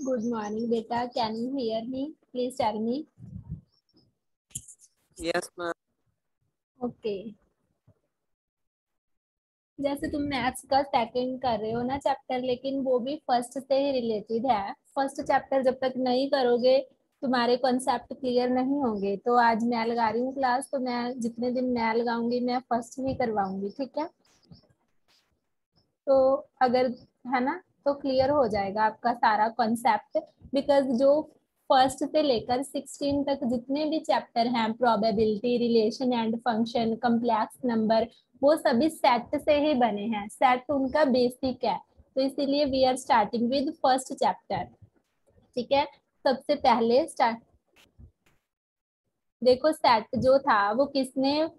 Good morning, beta. Can you hear me? Please tell me. Yes, ma'am. Okay. जैसे तुम maths का second कर रहे हो ना चैप्टर, लेकिन वो भी फर्स्ट से ही रिलेटेड है। फर्स्ट चैप्टर जब तक नहीं करोगे तुम्हारे कॉन्सेप्ट क्लियर नहीं होंगे। तो आज मैं लगा रही हूँ क्लास, तो मैं जितने दिन मैं लगाऊंगी मैं फर्स्ट ही करवाऊंगी, ठीक है। तो अगर है ना तो क्लियर हो जाएगा आपका सारा कॉन्सेप्ट। बिकॉज जो फर्स्ट से लेकर 16 तक जितने भी चैप्टर हैं, probability, relation and function, complex number, वो सभी सेट से ही बने हैं। सेट उनका बेसिक है, तो इसीलिए we are starting with first chapter, ठीक है। सबसे पहले स्टार्ट देखो, सेट जो था वो किसने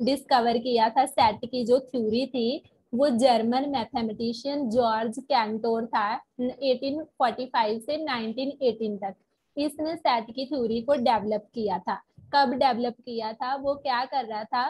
डिस्कवर किया था? सेट की जो थ्योरी थी वो जर्मन मैथमेटिशियन जॉर्ज कैंटोर था, 1845 से 1918 तक। इसने सेट की थ्योरी को डेवलप किया था। कब डेवलप किया था? वो क्या कर रहा था,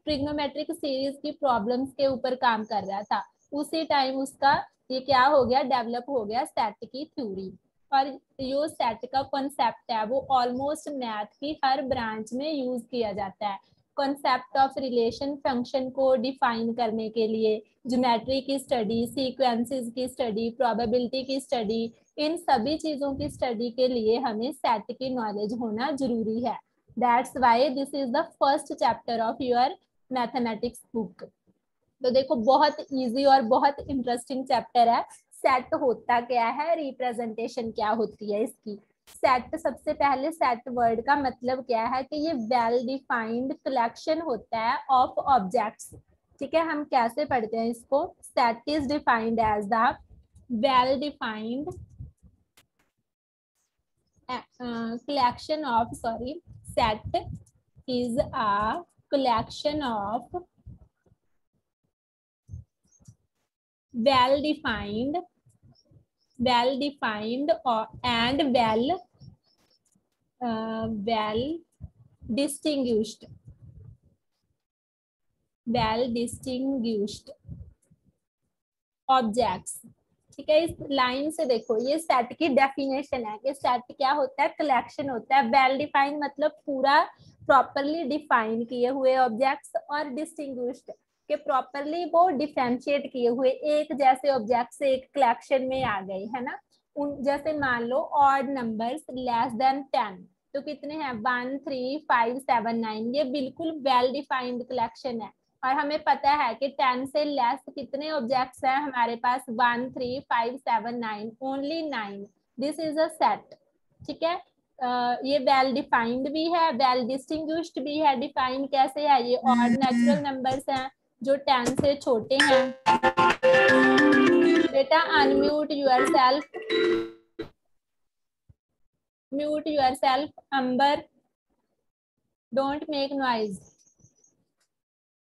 ट्रिग्नोमेट्रिक सीरीज की प्रॉब्लम्स के ऊपर काम कर रहा था। उसी टाइम उसका ये क्या हो गया, डेवलप हो गया सेट की थ्योरी। और जो सेट का कॉन्सेप्ट है वो ऑलमोस्ट मैथ की हर ब्रांच में यूज किया जाता है। कॉन्सेप्ट ऑफ रिलेशन फंक्शन को डिफाइन करने के लिए, ज्योमेट्री की स्टडी, सीक्वेंसेस की स्टडी, प्रोबेबिलिटी की स्टडी, इन सभी चीजों की स्टडी के लिए हमें सेट की नॉलेज होना जरूरी है। That's why this is the first chapter of your mathematics book. तो देखो, बहुत इजी और बहुत इंटरेस्टिंग चैप्टर है। सेट होता क्या है, रिप्रेजेंटेशन क्या होती है इसकी। सेट, सबसे पहले सेट वर्ड का मतलब क्या है कि ये वेल डिफाइंड कलेक्शन होता है ऑफ ऑब्जेक्ट्स, ठीक है। हम कैसे पढ़ते हैं इसको? Set is defined as the well defined collection of, set is a collection of well defined and well distinguished objects, ठीक है। इस लाइन से देखो, ये सेट की डेफिनेशन है कि सेट क्या होता है, कलेक्शन होता है। वेल डिफाइंड मतलब पूरा प्रॉपरली डिफाइन किए हुए ऑब्जेक्ट्स, और डिस्टिंग्विश्ड के प्रॉपरली वो डिफरेंशिएट किए हुए एक जैसे ऑब्जेक्ट से एक कलेक्शन में आ गए, है ना। उन जैसे मान लो ऑड नंबर्स लेस देन 10, तो कितने हैं? 1 3 5 7 9। ये बिल्कुल वेल डिफाइंड कलेक्शन है। और हमें पता है कि 10 से लेस कितने ऑब्जेक्ट्स हैं हमारे पास? 1 3 5 7 9, only 9। This is a set, ठीक है। ये वेल डिफाइंड भी है, वेल डिस्टिंग्विश्ड भी है। डिफाइंड कैसे है? ये ऑड नेचुरल नंबर्स हैं जो 10 से छोटे हैं। बेटा unmute yourself, mute yourself, Ambar, don't make noise,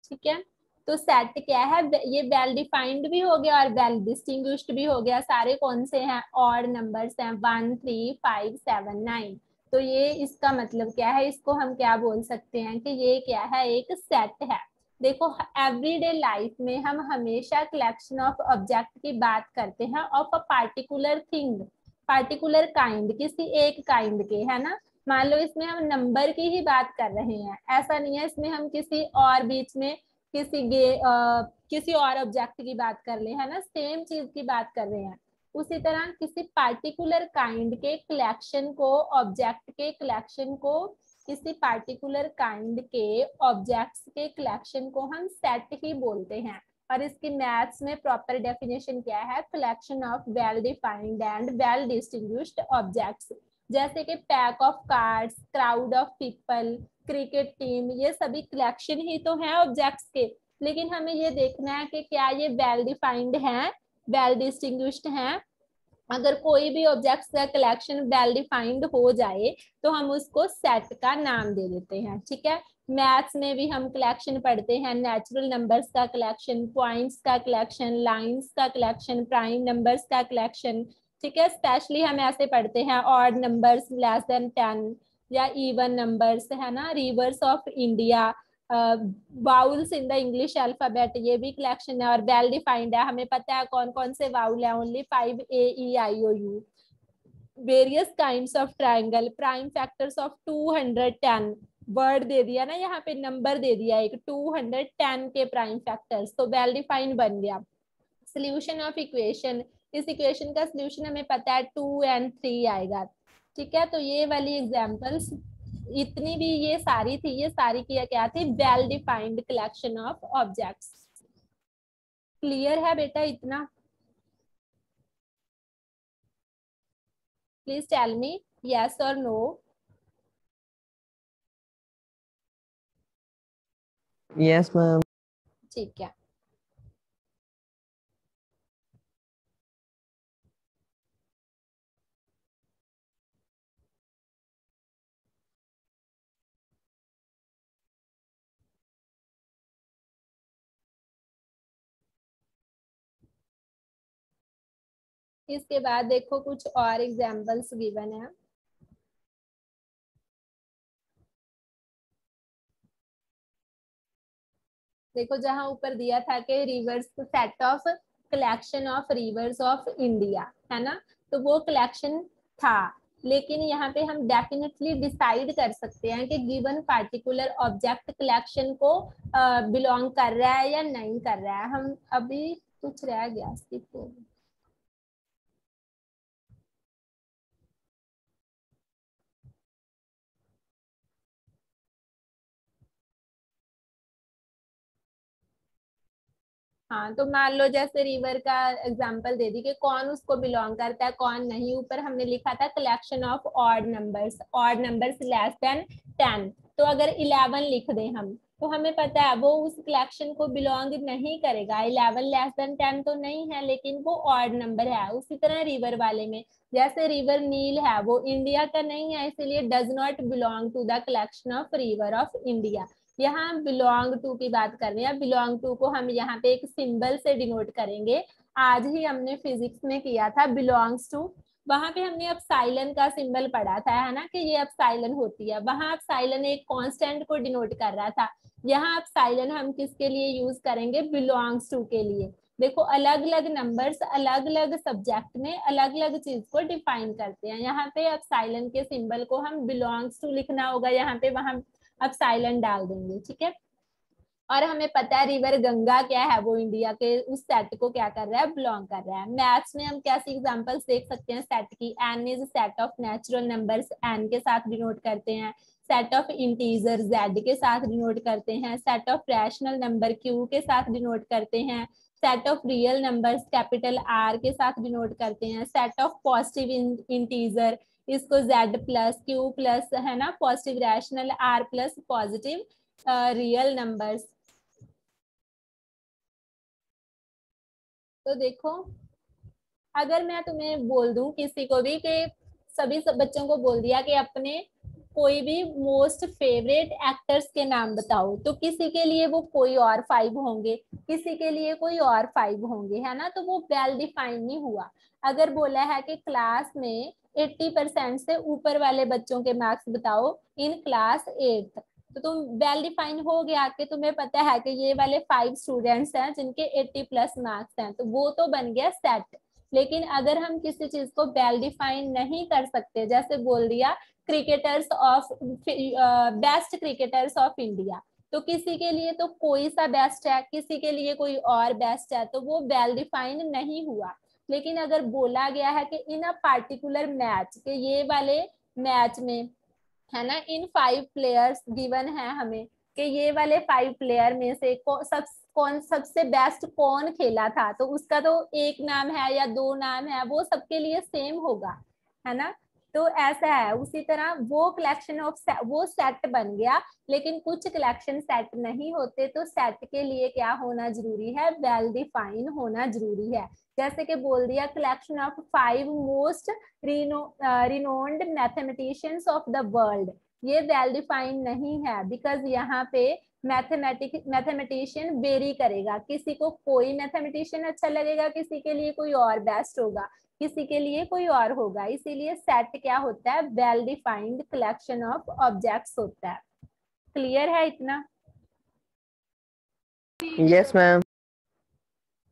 ठीक है। तो सेट क्या है? ये वेल डिफाइंड भी हो गया और वेल डिस्टिंग्विश्ड भी हो गया। सारे कौन से हैं? ऑड नंबर्स हैं, 1 3 5 7 9। तो ये इसका मतलब क्या है? इसको हम क्या बोल सकते हैं कि ये क्या है? एक सेट है। देखो, एवरीडे लाइफ में हम हमेशा कलेक्शन ऑफ ऑब्जेक्ट की बात करते हैं, of a particular thing, particular kind, किसी एक काइंड के, है ना। मान लो इसमें हम नंबर की ही बात कर रहे हैं, ऐसा नहीं है इसमें हम किसी और बीच में किसी और ऑब्जेक्ट की बात कर ले, है ना। सेम चीज की बात कर रहे हैं। उसी तरह किसी पार्टिकुलर काइंड के कलेक्शन को, ऑब्जेक्ट के कलेक्शन को, किसी पार्टिकुलर काइंड के ऑब्जेक्ट्स के कलेक्शन को हम सेट ही बोलते हैं। और इसकी मैथ्स में प्रॉपर डेफिनेशन क्या है? Collection of well defined and well distinguished objects. जैसे कि pack of cards, crowd of people, cricket team, ये सभी कलेक्शन ही तो है ऑब्जेक्ट्स के। लेकिन हमें ये देखना है कि क्या ये वेल डिफाइंड है, वेल डिस्टिंग्विश्ड है। अगर कोई भी ऑब्जेक्ट्स का कलेक्शन वेल डिफाइंड हो जाए तो हम उसको सेट का नाम दे देते हैं, ठीक है। मैथ्स में भी हम कलेक्शन पढ़ते हैं, नेचुरल नंबर्स का कलेक्शन, पॉइंट्स का कलेक्शन, लाइंस का कलेक्शन, प्राइम नंबर्स का कलेक्शन, ठीक है। स्पेशली हम ऐसे पढ़ते हैं ऑड नंबर्स लेस देन 10, या इवन नंबर्स, है ना, reverse of India, vowels in the English alphabet, ये भी कलेक्शन है और वेल डिफाइंड है। हमें पता है कौन कौन से वाउल है, only 5 A E I O U। Various kinds of triangle, prime factors of 210, word दे दिया ना, यहाँ पे नंबर दे दिया एक 210 के प्राइम फैक्टर्स, तो वेल डिफाइंड बन गया। सोल्यूशन ऑफ इक्वेशन, इस इक्वेशन का सोल्यूशन हमें पता है 2 and 3 आएगा, ठीक है। तो ये वाली एग्जांपल्स इतनी भी ये सारी थी, ये सारी क्या थी, well defined collection of objects. Clear है बेटा इतना? प्लीज टेल मी यस और नो। Yes ma'am. ठीक है। इसके बाद देखो कुछ और एग्जांपल्स गिवन है। देखो जहां ऊपर दिया था कि reverse set of collection of reverse of India, है ना, तो वो कलेक्शन था, लेकिन यहाँ पे हम डेफिनेटली डिसाइड कर सकते हैं कि गिवन पार्टिकुलर ऑब्जेक्ट कलेक्शन को बिलोंग कर रहा है या नहीं कर रहा है। हम अभी कुछ रह गया सिर्फ, हाँ, तो मान लो जैसे रिवर का एग्जांपल दे दी कि कौन उसको बिलोंग करता है कौन नहीं। ऊपर हमने लिखा था collection of odd numbers less than 10, तो अगर 11 लिख दें हम, तो हमें पता है वो उस कलेक्शन को बिलोंग नहीं करेगा। 11 लेस देन 10 तो नहीं है, लेकिन वो ऑड नंबर है। उसी तरह रिवर वाले में, जैसे रिवर नील है, वो इंडिया का नहीं है, इसीलिए does not belong to the collection of river of India. यहाँ बिलोंग टू की बात कर रहे हैं। बिलोंग टू को हम यहाँ पे एक सिंबल से डिनोट करेंगे। आज ही हमने फिजिक्स में किया था बिलोंग्स टू, वहां पे हमने अपसाइलन का सिंबल पढ़ा था, है ना, कि ये अपसाइलन होती है। वहां अपसाइलन एक कांस्टेंट को डिनोट कर रहा था। यहाँ अपसाइलन हम किसके लिए यूज करेंगे, बिलोंग्स टू के लिए। देखो अलग अलग नंबर्स अलग अलग सब्जेक्ट में अलग अलग चीज को डिफाइन करते हैं। यहाँ पे अपसाइलन के सिंबल को हम बिलोंग्स टू लिखना होगा यहाँ पे, वहां अब साइलेंट डाल देंगे, ठीक है। और हमें पता है रिवर गंगा क्या है, वो इंडिया के उस सेट को क्या कर रहा है, बिलोंग कर रहा है। मैथ्स में हम कैसी एग्जांपल्स देख सकते हैं सेट की, N is set of natural numbers, N के साथ डिनोट करते हैं। सेट ऑफ इंटीजर जेड के साथ डिनोट करते हैं। Set of rational number Q के साथ डिनोट करते हैं। Set of real numbers capital R के साथ डिनोट करते हैं। सेट ऑफ पॉजिटिव इंटीजर, इसको जेड प्लस क्यू प्लस, है ना, positive rational R plus positive real numbers. तो देखो अगर मैं तुम्हें बोल दूं किसी को भी कि सभी सब बच्चों को बोल दिया कि अपने कोई भी मोस्ट फेवरेट एक्टर्स के नाम बताओ, तो किसी के लिए वो कोई और 5 होंगे, किसी के लिए कोई और 5 होंगे, है ना, तो वो वेल डिफाइन नहीं हुआ। अगर बोला है कि क्लास में 80% से ऊपर वाले बच्चों के मार्क्स बताओ इन क्लास 8th, तो तुम वेल डिफाइन हो गया कि तुम्हें पता है कि ये वाले 5 स्टूडेंट्स हैं जिनके 80+ मार्क्स हैं, तो वो तो बन गया सेट। लेकिन अगर हम किसी चीज को वेल डिफाइन नहीं कर सकते, जैसे बोल दिया cricketers of best cricketers of India, तो किसी के लिए तो कोई सा बेस्ट है, किसी के लिए कोई और बेस्ट है, तो वो वेल डिफाइन नहीं हुआ। लेकिन अगर बोला गया है कि इन अ पार्टिकुलर मैच, के ये वाले मैच में, है ना, इन 5 प्लेयर्स गिवन है हमें कि ये वाले 5 प्लेयर में से कौन सबसे बेस्ट कौन खेला था, तो उसका तो एक नाम है या 2 नाम है, वो सबके लिए सेम होगा, है ना। तो ऐसा है, उसी तरह वो कलेक्शन ऑफ वो सेट बन गया। लेकिन कुछ कलेक्शन सेट नहीं होते, तो सेट के लिए क्या होना जरूरी है, वेल डिफाइन होना जरूरी है। जैसे कि बोल दिया collection of 5 most renowned mathematicians of the world, ये वेल डिफाइंड नहीं है, बिकॉज यहाँ पे मैथमेटिशियन वेरी करेगा, किसी को कोई मैथमेटिशियन अच्छा लगेगा, किसी के लिए कोई और बेस्ट होगा, किसी के लिए कोई और होगा। इसीलिए सेट क्या होता है, well defined collection of objects होता है। क्लियर है इतना? Yes ma'am.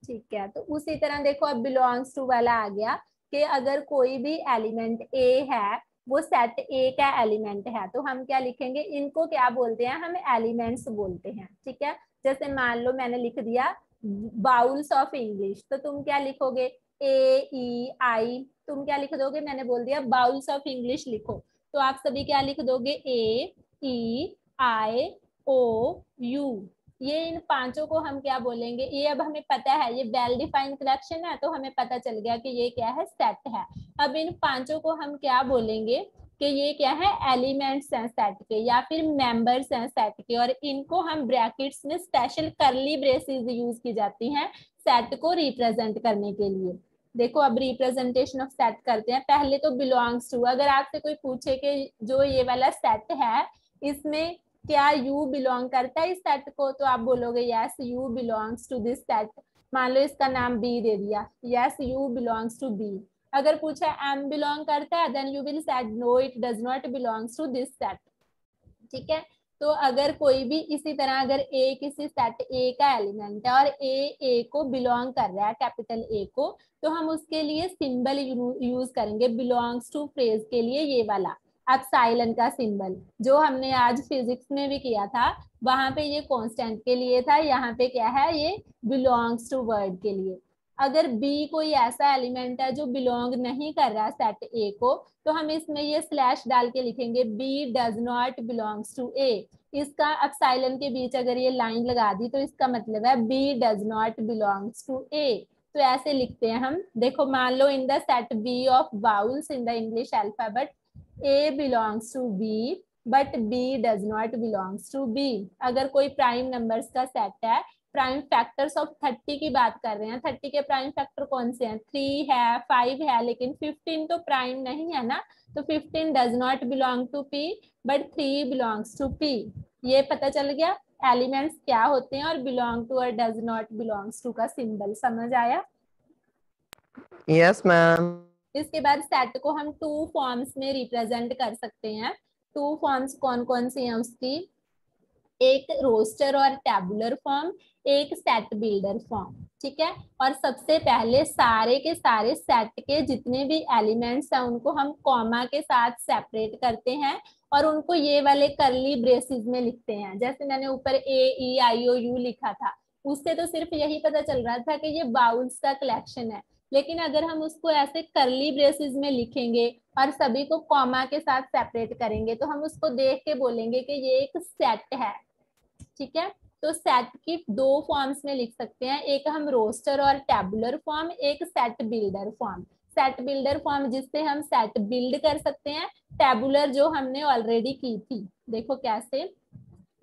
ठीक है, तो उसी तरह देखो अब बिलोंग्स टू वाला आ गया। कि अगर कोई भी एलिमेंट ए है वो सेट ए का एलिमेंट है तो हम क्या लिखेंगे, इनको क्या बोलते हैं, हम एलिमेंट्स बोलते हैं। ठीक है, जैसे मान लो मैंने लिख दिया बाउल्स ऑफ इंग्लिश, तो तुम क्या लिखोगे, ए ई आई, तुम क्या लिख दोगे, मैंने बोल दिया बाउल्स ऑफ इंग्लिश लिखो, तो आप सभी क्या लिख दोगे, ए ई आई ओ यू। ये इन पांचों को हम क्या बोलेंगे, ये अब हमें पता है ये वेल डिफाइंड कलेक्शन है, तो हमें पता चल गया कि ये क्या है, सेट है। अब इन पांचों को हम क्या बोलेंगे कि ये क्या है, एलिमेंट्स हैं सेट के या फिर मेंबर्स हैं सेट के, और इनको हम ब्रैकेट्स में स्पेशल करली ब्रेसेस यूज की जाती हैं सेट को रिप्रेजेंट करने के लिए। देखो अब रिप्रेजेंटेशन ऑफ सेट करते हैं। पहले तो बिलोंग्स टू, अगर आपसे कोई पूछे कि जो ये वाला सेट है इसमें क्या यू बिलोंग करता है इस सेट को, तो आप बोलोगे yes you belongs to this set. मान लो इसका नाम बी दे दिया, yes you belongs to B. अगर पूछा एम बिलोंग करता है, then you will said no it does not belongs to this set. ठीक है, तो अगर कोई भी इसी तरह अगर ए किसी सेट ए का एलिमेंट है और ए को बिलोंग कर रहा है कैपिटल ए को, तो हम उसके लिए सिंबल यूज करेंगे बिलोंग्स टू फ्रेज के लिए, ये वाला एप्सिलॉन का सिंबल जो हमने आज फिजिक्स में भी किया था, वहां पे ये कांस्टेंट के लिए था, यहाँ पे क्या है, ये बिलोंग्स टू वर्ड के लिए। अगर बी कोई ऐसा एलिमेंट है जो बिलोंग नहीं कर रहा सेट ए को, तो हम इसमें ये स्लैश डाल के लिखेंगे B does not belongs to A. इसका एप्सिलॉन के बीच अगर ये लाइन लगा दी तो इसका मतलब है B does not belongs to A. तो ऐसे लिखते हैं हम, देखो मान लो in the set B of vowels in the English alphabet A belongs to B but B does not belongs to B. अगर कोई प्राइम नंबर्स का सेट है, प्राइम फैक्टर्स ऑफ 30 की बात कर रहे हैं, 30 के प्राइम फैक्टर कौन से हैं, 3 है 5 है, लेकिन 15 तो प्राइम नहीं है ना, तो 15 does not belong to P but 3 belongs to P. ये पता चल गया एलिमेंट्स क्या होते हैं और बिलोंग टू और डज नॉट बिलोंग्स टू का सिंबल समझ आया। Yes, ma'am. इसके बाद सेट को हम टू फॉर्म्स में रिप्रेजेंट कर सकते हैं। टू फॉर्म्स कौन कौन सी हैं उसकी, एक रोस्टर और टैबुलर फॉर्म, एक सेट बिल्डर फॉर्म। ठीक है, और सबसे पहले सारे के सारे सेट के जितने भी एलिमेंट्स हैं उनको हम कॉमा के साथ सेपरेट करते हैं और उनको ये वाले करली ब्रेसेस में लिखते हैं। जैसे मैंने ऊपर ए ई आई ओ यू लिखा था, उससे तो सिर्फ यही पता चल रहा था कि ये बाउल्स का कलेक्शन है, लेकिन अगर हम उसको ऐसे करली ब्रेसेस में लिखेंगे और सभी को कॉमा के साथ सेपरेट करेंगे तो हम उसको देख के बोलेंगे कि ये एक सेट है। ठीक है, तो सेट की दो फॉर्म्स में लिख सकते हैं, एक हम रोस्टर और टैबुलर फॉर्म, एक set builder form. Set builder form जिससे हम सेट बिल्ड कर सकते हैं, टैबुलर जो हमने ऑलरेडी की थी। देखो कैसे,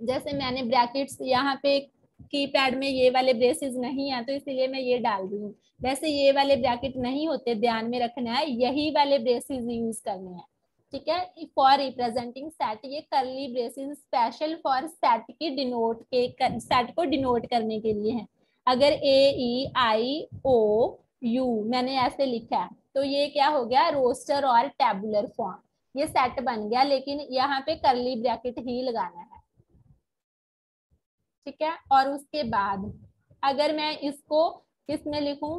जैसे मैंने ब्रैकेट्स यहाँ पे कीपैड में ये वाले ब्रेसेस नहीं है तो इसीलिए मैं ये डाल रही हूँ, वैसे ये वाले ब्रैकेट नहीं होते, ध्यान में रखना है, यही वाले ब्रेसेस यूज करने हैं। ठीक है, फॉर रिप्रेजेंटिंग सेट, ये करली ब्रेसेस स्पेशल फॉर सेट की डिनोट के सेट को डिनोट करने के लिए है। अगर ए ई आई ओ यू मैंने ऐसे लिखा है तो ये क्या हो गया, रोस्टर और टैबुलर फॉर्म, ये सेट बन गया, लेकिन यहाँ पे करली ब्रैकेट ही लगाना है। ठीक है, और उसके बाद अगर मैं इसको किसमें लिखूं,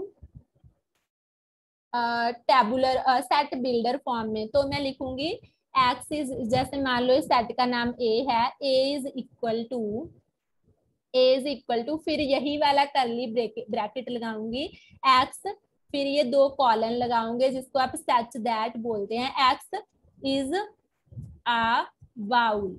टैबुलर सेट बिल्डर फॉर्म में, तो मैं लिखूंगी एक्स इज, जैसे मान लो इस सेट का नाम ए है, ए इज इक्वल टू फिर यही वाला करली ब्रैकेट लगाऊंगी एक्स, फिर ये दो कॉलन लगाऊंगे जिसको आप सच दैट बोलते हैं, एक्स इज आ बाउल।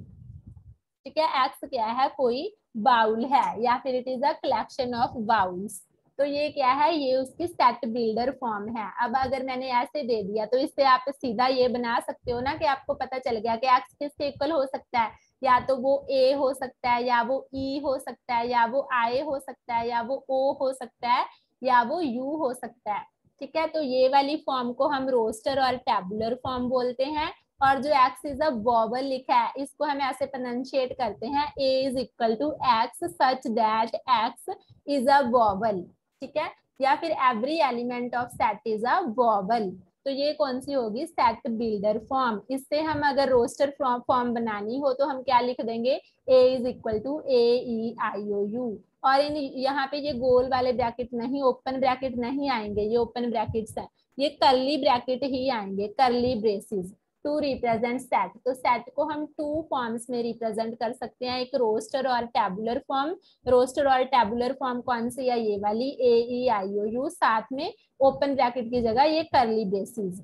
ठीक है, एक्स क्या है, कोई बाउल है या फिर it is a collection of bowls, तो ये क्या है, ये उसकी सेट बिल्डर फॉर्म है। अब अगर मैंने ऐसे दे दिया तो इससे आप सीधा ये बना सकते हो ना कि आपको पता चल गया कि एक्स किसके इक्वल हो सकता है, या तो वो ए हो सकता है, या वो ई हो सकता है, या वो आई हो सकता है, या वो ओ हो सकता है, या वो यू हो सकता है। ठीक है, तो ये वाली फॉर्म को हम रोस्टर और टैबुलर फॉर्म बोलते हैं। और जो एक्स इज अ वॉवल लिखा है इसको हम ऐसे प्रोनाउंशिएट करते हैं, A is equal to X such that X is a vowel. ठीक है, या फिर every element of set is a vowel, तो ये कौन सी होगी, सेट बिल्डर फॉर्म। इससे हम अगर रोस्टर फॉर्म बनानी हो तो हम क्या लिख देंगे, A is equal to A E I O U, और इन यहाँ पे ये गोल वाले ब्रैकेट नहीं, ओपन ब्रैकेट नहीं आएंगे, ये ओपन ब्रैकेट्स हैं, ये कर्ली ब्रैकेट ही आएंगे, curly braces to represent set. तो सेट को हम टू फॉर्म्स में रिप्रेजेंट कर सकते हैं, एक रोस्टर और टैबुलर फॉर्म। रोस्टर और टैबुलर फॉर्म कौन सी है, ये वाली ए ई आई ओ यू, साथ में ओपन ब्रैकेट की जगह ये कर्ली ब्रेसेस।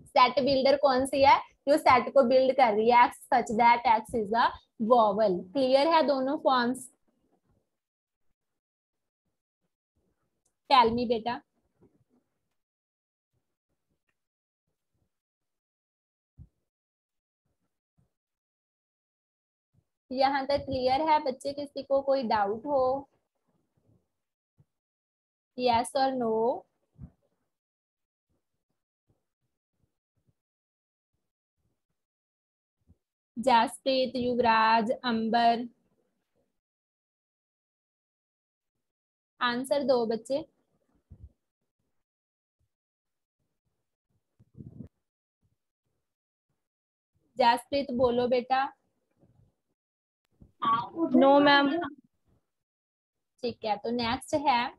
सेट बिल्डर कौन सी है, जो सेट को बिल्ड कर रही है, X such that X is a vowel. Clear है दोनों फॉर्म्स? टेल मी बेटा। यहाँ तक क्लियर है बच्चे? किसी को कोई डाउट हो? यस और नो? जासप्रीत, युवराज, अंबर, आंसर दो बच्चे। जासप्रीत बोलो बेटा। No ma'am. ठीक है, तो नेक्स्ट है,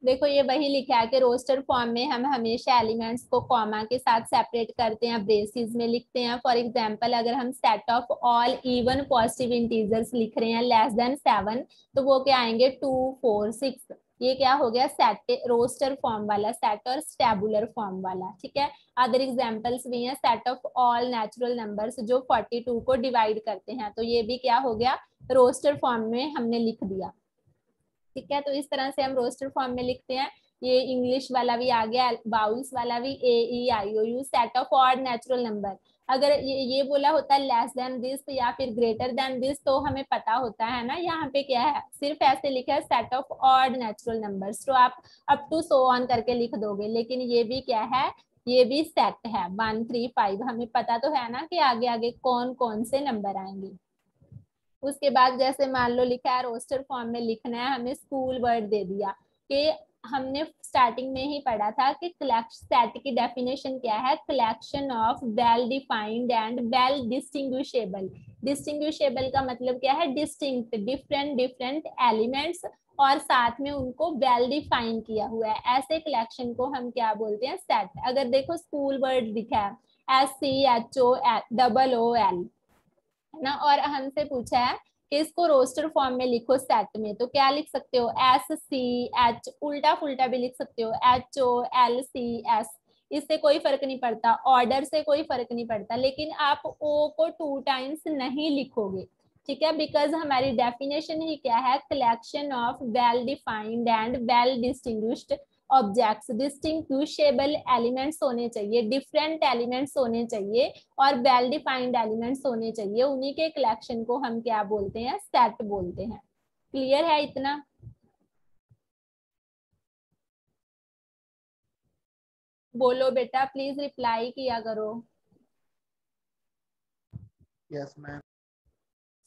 देखो ये वही लिखा है कि रोस्टर फॉर्म में हम हमेशा एलिमेंट्स को कॉमा के साथ सेपरेट करते हैं, ब्रेसेस में लिखते हैं। फॉर एग्जांपल अगर हम set of all even positive integers लिख रहे हैं लेस देन 7, तो वो क्या आएंगे 2 4 6। ये क्या हो गया, सेट रोस्टर फॉर्म वाला सेट और स्टेबुलर फॉर्म वाला। ठीक है, अदर एग्जांपल्स भी हैं, set of all natural numbers जो 42 को डिवाइड करते हैं, तो ये भी क्या हो गया, रोस्टर फॉर्म में हमने लिख दिया। ठीक है, तो इस तरह से हम रोस्टर फॉर्म में लिखते हैं। ये इंग्लिश वाला भी आ गया, बाउल्स वाला भी, A E I O U, set of odd natural number. अगर ये बोला होता है लेस देन दिस या फिर ग्रेटर देन दिस, तो हमें पता होता है ना, यहाँ पे क्या है, सिर्फ ऐसे लिखा है set of odd natural numbers, तो आप अप टू सो ऑन करके लिख दोगे। लेकिन ये भी क्या है, ये भी सेट है 1 3 5, हमें पता तो है ना कि आगे आगे कौन कौन से नंबर आएंगे। उसके बाद जैसे मान लो लिखा है रोस्टर फॉर्म में लिखना है, हमें स्कूल वर्ड दे दिया कि हमने स्टार्टिंग में ही पढ़ा था कि सेट की डेफिनेशन क्या है, collection of well defined and well distinguishable. Distinguishable का मतलब क्या है, डिस्टिंक्ट, डिफरेंट डिफरेंट एलिमेंट्स और साथ में उनको वेल डिफाइन किया हुआ है, ऐसे कलेक्शन को हम क्या बोलते हैं, सेट। अगर देखो स्कूल वर्ड दिखा है SCHOOLL है ना, और हमसे पूछा है कि इसको रोस्टर फॉर्म में लिखो सेट में, तो क्या लिख सकते हो, SCH, उल्टा फुल्टा भी लिख सकते हो HOLCS, इससे कोई फर्क नहीं पड़ता, ऑर्डर से कोई फर्क नहीं पड़ता, लेकिन आप ओ को 2 टाइम्स नहीं लिखोगे। ठीक है, बिकॉज हमारी डेफिनेशन ही क्या है, collection of well defined and well distinguished objects. Distinguishable elements होने चाहिए, डिफरेंट एलिमेंट्स होने चाहिए और वेल डिफाइंड एलिमेंट्स होने चाहिए, उन्हीं के कलेक्शन को हम क्या बोलते हैं, सेट बोलते हैं। क्लियर है इतना? बोलो बेटा, प्लीज रिप्लाई किया करो। Yes, ma'am.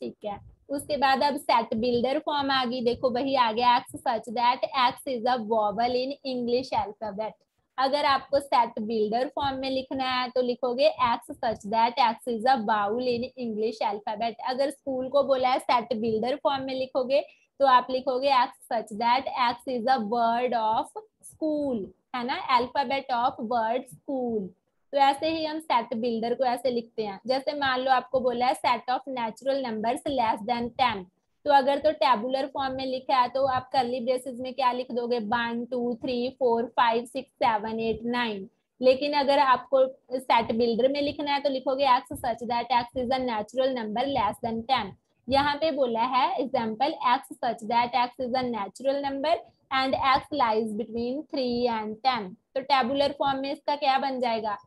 ठीक है, उसके बाद अब सेट बिल्डर फॉर्म आ गई, देखो वही आ गया, x such that X is a vowel in English alphabet. अगर आपको सेट बिल्डर फॉर्म में लिखना है तो लिखोगे X such that X is a vowel in English alphabet. अगर स्कूल को बोला है सेट बिल्डर फॉर्म में लिखोगे तो आप लिखोगे X such that X is a word of school, है ना, अल्फाबेट ऑफ वर्ड स्कूल। तो ऐसे ही हम सेट बिल्डर को ऐसे लिखते हैं, जैसे मान लो आपको बोला है set of natural numbers less than 10, तो अगर तो टेबुलर फॉर्म में लिखा है तो आप कर्ली ब्रेसेस में क्या लिख दोगे, 1 2 3 4 5 6 7 8 9। लेकिन अगर आपको सेट बिल्डर में लिखना है तो लिखोगे X such that X is a natural number less then 10। यहाँ पे बोला है example, x such that X is a natural number and x lies between 3 and 10। तो टेबुलर फॉर्म में इसका क्या बन जाएगा,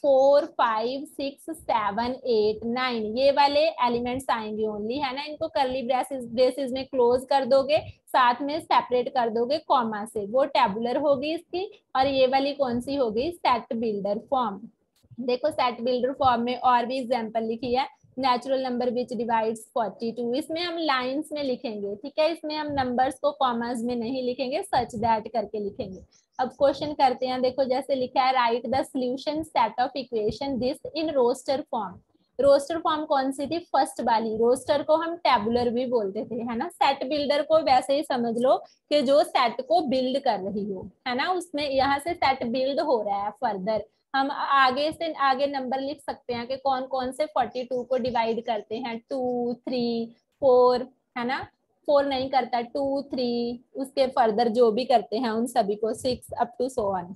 4 5 6 7 8 9, ये वाले एलिमेंट्स आएंगे ओनली, है ना। इनको कर्ली ब्रेसेस में क्लोज कर दोगे, साथ में सेपरेट कर दोगे कॉमा से, वो टेबुलर होगी इसकी, और ये वाली कौन सी होगी, सेट बिल्डर फॉर्म। देखो सेट बिल्डर फॉर्म में और भी एग्जांपल लिखी है, नेचुरल नंबर विच डिवाइड्स 42, इसमें हम लाइंस में लिखेंगे। ठीक है, इसमें हम नंबर्स को कॉमास में नहीं लिखेंगे, सच दैट करके लिखेंगे। अब क्वेश्चन करते हैं, देखो जैसे लिखा है, write the solution set of equation this in roster form. Roster form कौन सी थी, फर्स्ट वाली। रोस्टर को हम टेबुलर भी बोलते थे, है ना। सेट बिल्डर को वैसे ही समझ लो कि जो सेट को बिल्ड कर रही हो, है ना, उसमें यहाँ से सेट बिल्ड हो रहा है। फर्दर हम आगे से आगे नंबर लिख सकते हैं कि कौन कौन से 42 को डिवाइड करते हैं, 2 3 4, है ना। 4 नहीं करता, 2 3, उसके फर्दर जो भी करते हैं उन सभी को 6 अप टू सो ऑन।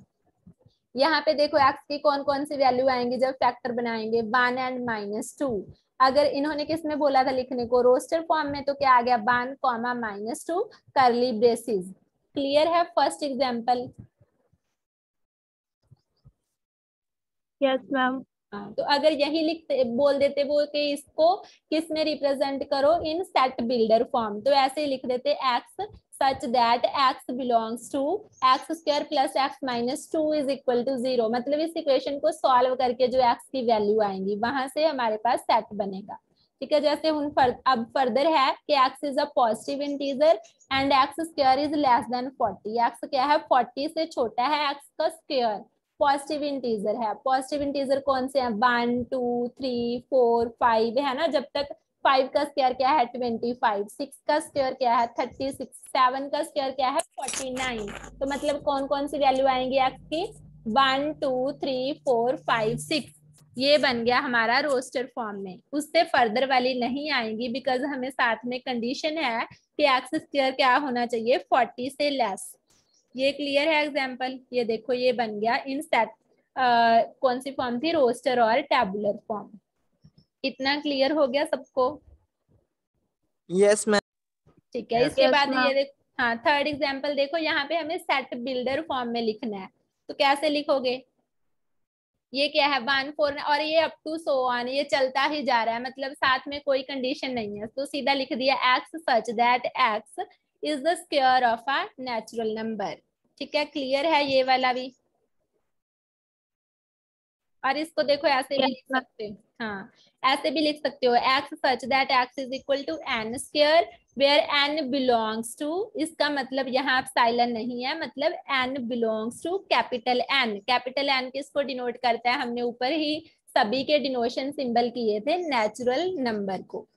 यहाँ पे देखो एक्स की कौन कौन सी वैल्यू आएंगी जब फैक्टर बनाएंगे, 1 एंड -2। अगर इन्होंने किस में बोला था लिखने को, रोस्टर फॉर्म में, तो क्या आ गया, 1 कॉमा -2 करली ब्रेसेस। क्लियर है फर्स्ट एग्जाम्पल। Yes ma'am. तो अगर यही लिखते बोल देते वो कि इसको किस में रिप्रेजेंट करो, इन सेट बिल्डर फॉर्म, तो ऐसे ही लिख देते x such that x belongs to x square plus x minus 2 is equal to 0। मतलब इस इक्वेशन को सॉल्व करके जो x की वैल्यू आएंगी वहां से हमारे पास सेट बनेगा। ठीक है, जैसे अब फर्दर है कि x is a positive integer and x square is less than 40। x क्या है, 40 से छोटा है, x का स्क्वायर पॉजिटिव इंटीजर है। पॉजिटिव इंटीजर कौन से हैं, 1 2 3 4 5, है ना। जब तक 5 का स्क्वायर क्या है, 25, 6 का स्क्वायर क्या है, 36, 7 का स्क्वायर क्या है, 49। तो मतलब कौन कौन सी वैल्यू आएंगी एक्स की, 1 2 3 4 5 6। ये बन गया हमारा रोस्टर फॉर्म में। उससे फर्दर वाली नहीं आएंगी बिकॉज हमें साथ में कंडीशन है कि एक्स स्क्वायर क्या होना चाहिए, 40 से लेस। ये क्लियर है एग्जाम्पल। ये देखो ये बन गया इन सेट, कौन सी फॉर्म थी, रोस्टर और टैबुलर फॉर्म। इतना क्लियर हो गया सबको। Yes, ma'am. ठीक है, इसके बाद ये देखो, हाँ थर्ड एग्जाम्पल देखो, यहाँ पे हमें सेट बिल्डर फॉर्म में लिखना है। तो कैसे लिखोगे, ये क्या है, 1 4 और ये अप टू सो ऑन, ये चलता ही जा रहा है, मतलब साथ में कोई कंडीशन नहीं है। तो सीधा लिख दिया x such that X is the square of a natural number. ठीक है, क्लियर है ये वाला भी। और इसको देखो ऐसे भी लिख सकते हो, हाँ ऐसे भी लिख सकते हो, X such that X is equal to N square where N belongs to. इसका मतलब यहाँ साइलेंट नहीं है, मतलब N belongs to capital N. Capital N किसको डिनोट करता है, हमने ऊपर ही सभी के डिनोशन सिंबल किए थे, नेचुरल नंबर को।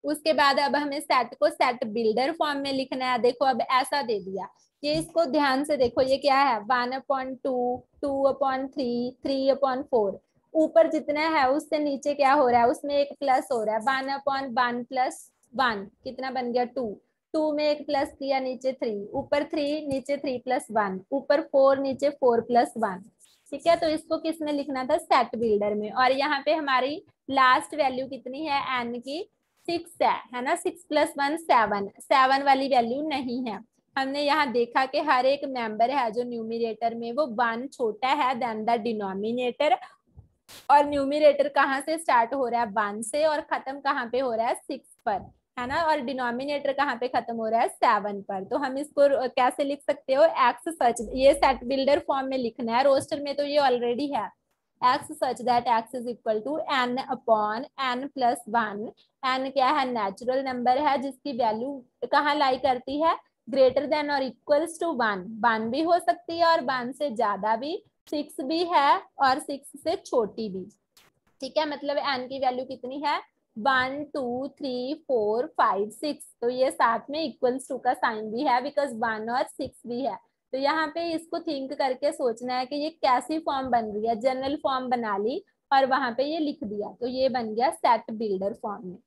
उसके बाद अब हमें सेट को सेट बिल्डर फॉर्म में लिखना है। देखो अब ऐसा दे दिया, ये इसको ध्यान से देखो, ये क्या है, 1/2, 2/3, 3/4। ऊपर जितना है उससे नीचे क्या हो रहा है, उसमें एक प्लस हो रहा है, 1/1 प्लस 1 कितना बन गया, 2। 2 में एक प्लस किया, नीचे 3, ऊपर 3, नीचे 3 प्लस 1, ऊपर 4, नीचे 4 प्लस 1। ठीक है, तो इसको किस में लिखना था, सेट बिल्डर में। और यहाँ पे हमारी लास्ट वैल्यू कितनी है, एन की 6 है ना। 6 + 1 7, 7 वाली वैल्यू नहीं है। हमने यहाँ देखा कि हर एक मेंबर है जो न्यूमिनेटर में वो 1 छोटा है देन द डिनोमिनेटर। और न्यूमिनेटर कहाँ से स्टार्ट हो रहा है, 1 से, और खत्म कहाँ पे हो रहा है, 6 पर, है ना। और डिनोमिनेटर कहाँ पे खत्म हो रहा है, 7 पर। तो हम इसको कैसे लिख सकते हो, एक्स सच, ये सेट बिल्डर फॉर्म में लिखना है। रोस्टर में तो ये ऑलरेडी है, X such that X is equal to n/n + 1। n क्या है, नेचुरल नंबर है जिसकी वैल्यू कहाँ लाई करती है, ग्रेटर देन और इक्वल्स टू 1। 1 भी हो सकती है और 1 से ज्यादा भी, 6 भी है और 6 से छोटी भी। ठीक है, मतलब n की वैल्यू कितनी है, 1 2 3 4 5 6। तो ये साथ में इक्वल्स टू का साइन भी है बिकॉज 1 और 6 भी है। तो यहाँ पे इसको थिंक करके सोचना है कि ये कैसी फॉर्म बन रही है। जनरल फॉर्म बना ली और वहां पे ये लिख दिया, तो ये बन गया सेट बिल्डर फॉर्म में।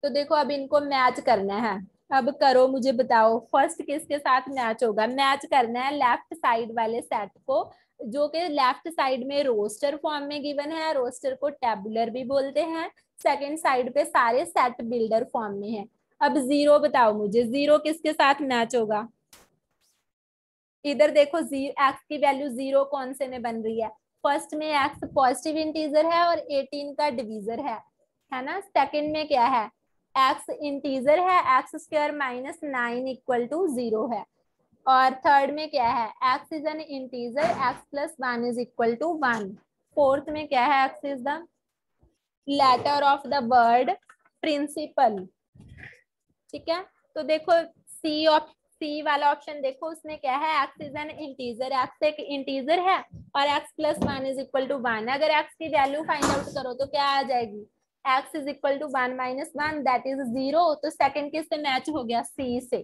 तो देखो अब इनको मैच करना है। अब करो, मुझे बताओ फर्स्ट किसके साथ मैच होगा। मैच करना है लेफ्ट साइड वाले सेट को, जो कि लेफ्ट साइड में रोस्टर फॉर्म में गिवन है, रोस्टर को टेबुलर भी बोलते हैं। सेकंड साइड पे सारे सेट बिल्डर फॉर्म में है। अब जीरो बताओ मुझे, जीरो किसके साथ मैच होगा। इधर देखो एक्स की वैल्यू 0 कौन से में बन रही है, फर्स्ट में एक्स पॉजिटिव इंटीजर है और 18 का डिवीजर है ना। सेकंड में क्या है, एक्स इंटीजर है, x² - 9 = 0 है। और थर्ड में क्या है, x is an integer, x + 1 = 1। Fourth में क्या है, x is the letter of the word principal. ठीक है, तो देखो सी वाला ऑप्शन देखो, उसमें क्या है, X is an integer, X एक इंटीजर है और x plus 1 is equal to 1। अगर x की वैल्यू फाइंड आउट करो तो क्या आ जाएगी, x is equal to 1 minus 1 that is 0। तो सेकंड किससे मैच हो गया, c से।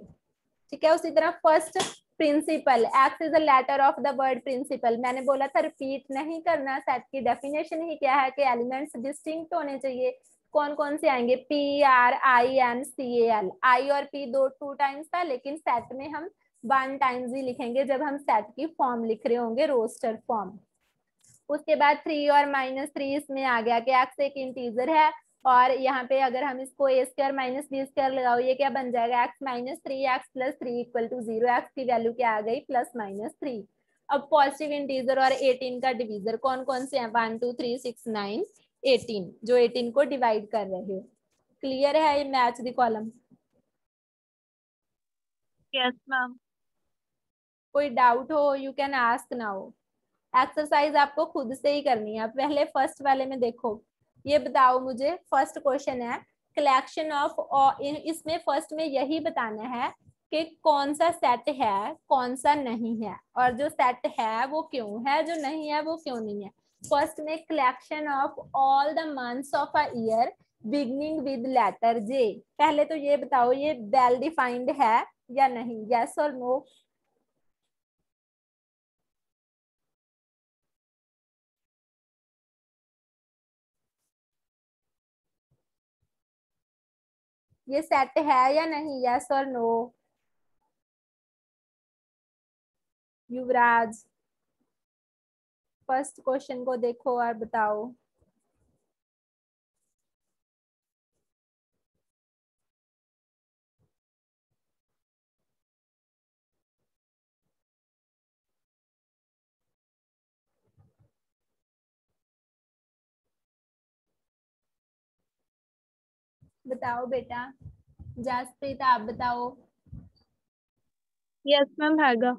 ठीक है, उसी तरह first principal, x is a letter of the word principal. मैंने बोला था रिपीट नहीं करना, सेट की डेफिनेशन ही क्या है कि एलिमेंट्स डिस्टिंक्ट होने चाहिए। कौन कौन से आएंगे, P R I N C A L. I और पी टू टाइम्स था, लेकिन सेट में हम 1 टाइम्स ही लिखेंगे जब हम सेट की फॉर्म लिख रहे होंगे, रोस्टर फॉर्म। उसके बाद 3 और -3 इसमें आ गया कि x एक इंटीजर है, और यहाँ पे अगर हम इसको a square minus B square लगाओ, ये क्या बन जाएगा, x minus 3 x plus 3 equal to 0। x की वैल्यू क्या आ गई, प्लस माइनस 3। अब पॉजिटिव इंटीजर और 18 का डिवीजर कौन कौन से हैं, 1 2 3 6 9 18, जो 18 को डिवाइड कर रहे हो। क्लियर है, ये match the column. Yes, ma'am. कोई डाउट हो you can ask now. Exercise आपको खुद से ही करनी है। पहले फर्स्ट वाले में देखो, ये बताओ मुझे, फर्स्ट क्वेश्चन है कलेक्शन ऑफ, इसमें फर्स्ट में यही बताना है कि कौन सा सेट है कौन सा नहीं है, और जो सेट है वो क्यों है, जो नहीं है वो क्यों नहीं है। फर्स्ट में collection of all the months of a year beginning with letter J. पहले तो ये बताओ ये वेल डिफाइंड है या नहीं, यस और नो। ये सेट है या नहीं, यस और नो। युवराज, फर्स्ट क्वेश्चन को देखो और बताओ। बताओ बेटा, जासप्रीत आप बताओ। Yes, ma'am. हैगा।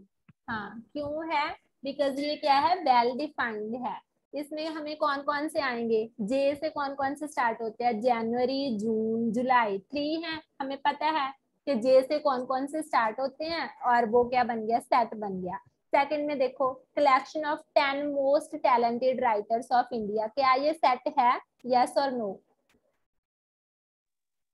हाँ, क्यों है, बिकॉज ये क्या है, वेल डिफाइंड है। इसमें हमें कौन कौन से आएंगे, जे से कौन कौन से स्टार्ट होते हैं, जनवरी जून जुलाई, 3 है, हमें पता है कि जे से कौन कौन से स्टार्ट होते हैं, और वो क्या बन गया, सेट बन गया। सेकंड में देखो, collection of 10 most talented writers of India, क्या ये सेट है, यस और नो।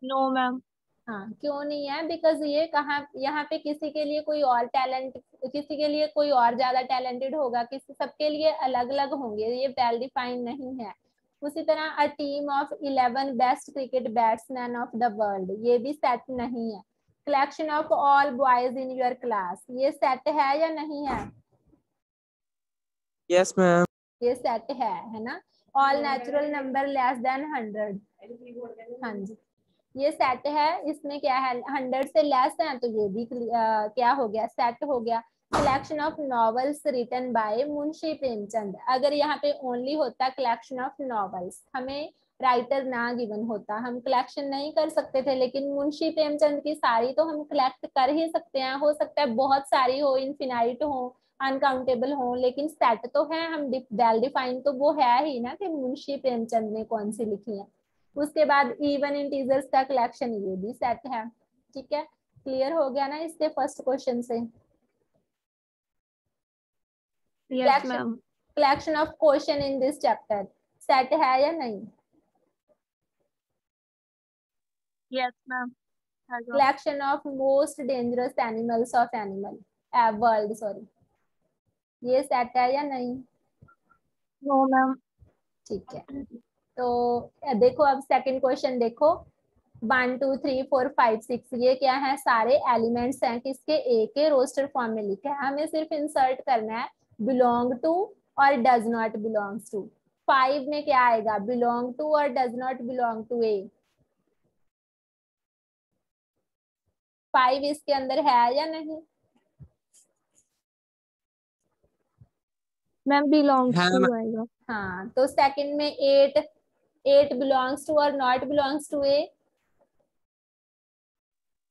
No, ma'am. हाँ, क्यों नहीं है, बिकॉज ये कहाँ, यहाँ पे किसी के लिए कोई और टैलेंट, किसी के लिए कोई और ज्यादा टैलेंटेड होगा, किसी, सबके लिए अलग अलग होंगे, ये वेल डिफाइंड नहीं है। उसी तरह a team of 11 best cricket batsman of the world, ये भी सेट नहीं है। Collection of all boys in your class, ये सेट है या नहीं है, Yes, ma'am. ये सेट है ना। All natural number less then 100, हाँ जी, ये सेट है। इसमें क्या है, 100 से लेस है, तो ये भी क्या हो गया, सेट हो गया। Collection of novels written by Munshi Premchand, अगर यहाँ पे ओनली होता कलेक्शन ऑफ नॉवेल्स, हमें राइटर ना गिवन होता, हम कलेक्शन नहीं कर सकते थे, लेकिन मुंशी प्रेमचंद की सारी तो हम कलेक्ट कर ही सकते हैं। हो सकता है बहुत सारी हो, इनफिनाइट हो, अनकाउंटेबल हो, लेकिन सेट तो है, हम वेल डिफाइंड तो वो है ही ना कि मुंशी प्रेमचंद ने कौन सी लिखी है। उसके बाद इवन इंटीजर्स का कलेक्शन, ये भी सेट है। ठीक है, क्लियर हो गया ना इसके फर्स्ट क्वेश्चन से। Yes, ma'am. Collection of question in this chapter set है या नहीं। Yes, ma'am. हैगा। Collection of most dangerous animals of animal world, sorry, ये सेट है या नहीं। No, ma'am. ठीक है, तो देखो अब सेकंड क्वेश्चन देखो, 1 2 3 4 5 6, ये क्या है, सारे एलिमेंट्स हैं किसके, ए के, रोस्टर फॉर्म में लिखा है, हमें सिर्फ इंसर्ट करना है बिलोंग टू और डज नॉट बिलोंग्स टू। 5 में क्या आएगा, बिलोंग टू और डज नॉट बिलोंग टू ए। 5 इसके अंदर है या नहीं, Ma'am belongs हाँ to ma'am. आएगा। हाँ, तो सेकंड में 8 बिलोंग्स टू और not belongs to A.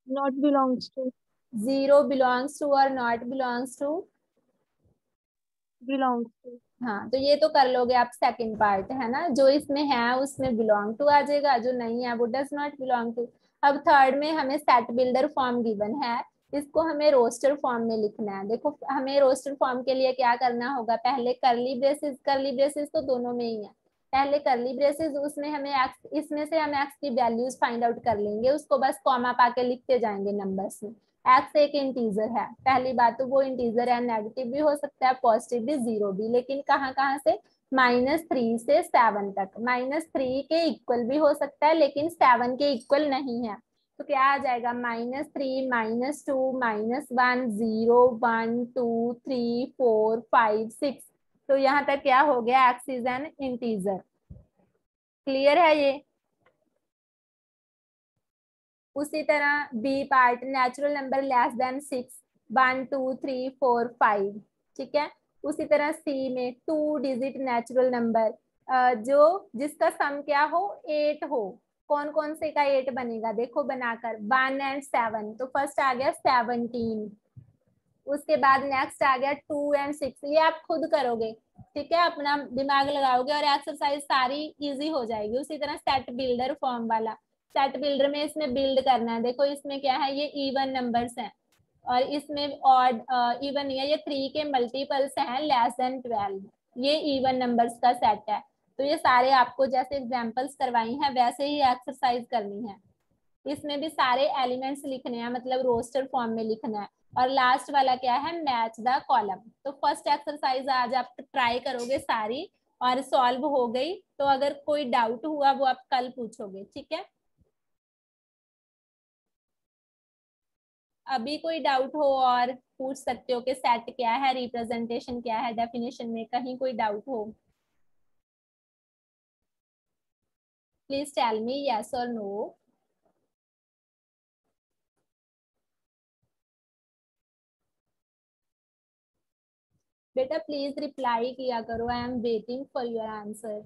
Not belongs to 0 belongs to और not belongs to. belongs to। हाँ, तो ये तो कर लोगे आप, सेकंड पार्ट है ना, जो इसमें है उसमें बिलोंग टू आ जाएगा, जो नहीं है वो डज नॉट बिलोंग टू। अब थर्ड में हमें सेट बिल्डर फॉर्म गिवन है, इसको हमें रोस्टर फॉर्म में लिखना है। देखो हमें रोस्टर फॉर्म के लिए क्या करना होगा, पहले करली ब्रेसेस तो दोनों में ही है, पहले करली ब्रेसेस, उसमें हमें एक्स, इसमें से हम एक्स की वैल्यूज फाइंड आउट कर लेंगे, उसको बस कॉमा पाके लिखते जाएंगे नंबर्स में। एक्स एक इंटीजर है, पहली बात तो वो इंटीजर है, नेगेटिव भी हो सकता है, पॉजिटिव भी, जीरो भी, लेकिन कहाँ कहाँ से, -3 से 7 तक। -3 के इक्वल भी हो सकता है लेकिन 7 के इक्वल नहीं है, तो क्या आ जाएगा, -3, -2, -1, 0, 1, 2, 3, 4, 5, 6। तो यहाँ तक क्या हो गया, X is an integer. Clear है ये। उसी तरह B part, natural number less than 6, 1, 2, 3, 4, 5, ठीक है। उसी तरह सी में 2 डिजिट नेचुरल नंबर, जो जिसका सम क्या हो, 8 हो। कौन कौन से का 8 बनेगा, देखो बनाकर, 1 एंड 7, तो फर्स्ट आ गया 17, उसके बाद नेक्स्ट आ गया 2 एंड 6। ये आप खुद करोगे, ठीक है, अपना दिमाग लगाओगे और एक्सरसाइज सारी इजी हो जाएगी। उसी तरह सेट बिल्डर फॉर्म वाला, सेट बिल्डर में इसमें बिल्ड करना है। देखो इसमें क्या है, ये इवन नंबर्स हैं और इसमें ऑड, इवन नहीं है, ये 3 के मल्टीपल्स हैं लेस देन 12, ये इवन नंबर्स का सेट है। तो ये सारे आपको जैसे एग्जांपल्स करवाई हैं वैसे ही एक्सरसाइज करनी है। इसमें भी सारे एलिमेंट्स लिखने हैं, मतलब रोस्टर फॉर्म में लिखना है। और लास्ट वाला क्या है, मैच द कॉलम। तो फर्स्ट एक्सरसाइज आज आप ट्राई करोगे सारी और सॉल्व हो गई, तो अगर कोई डाउट हुआ वो आप कल पूछोगे, ठीक है। अभी कोई डाउट हो और पूछ सकते हो कि सेट क्या है, रिप्रेजेंटेशन क्या है, डेफिनेशन में कहीं कोई डाउट हो, प्लीज टेल मी यस और नो। बेटा प्लीज रिप्लाई किया करो, I am waiting for your answer.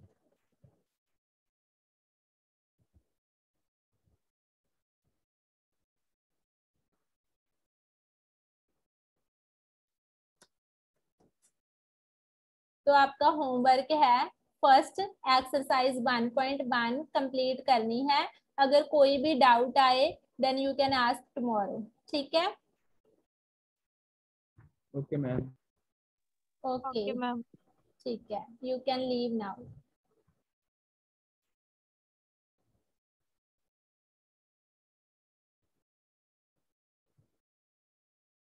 तो आपका होमवर्क है, फर्स्ट एक्सरसाइज 1.1 कंप्लीट करनी है। अगर कोई भी डाउट आए then you can ask tomorrow, ठीक है। Okay ma'am. Okay Okay, ma'am. ठीक है, यू कैन लीव नाउ।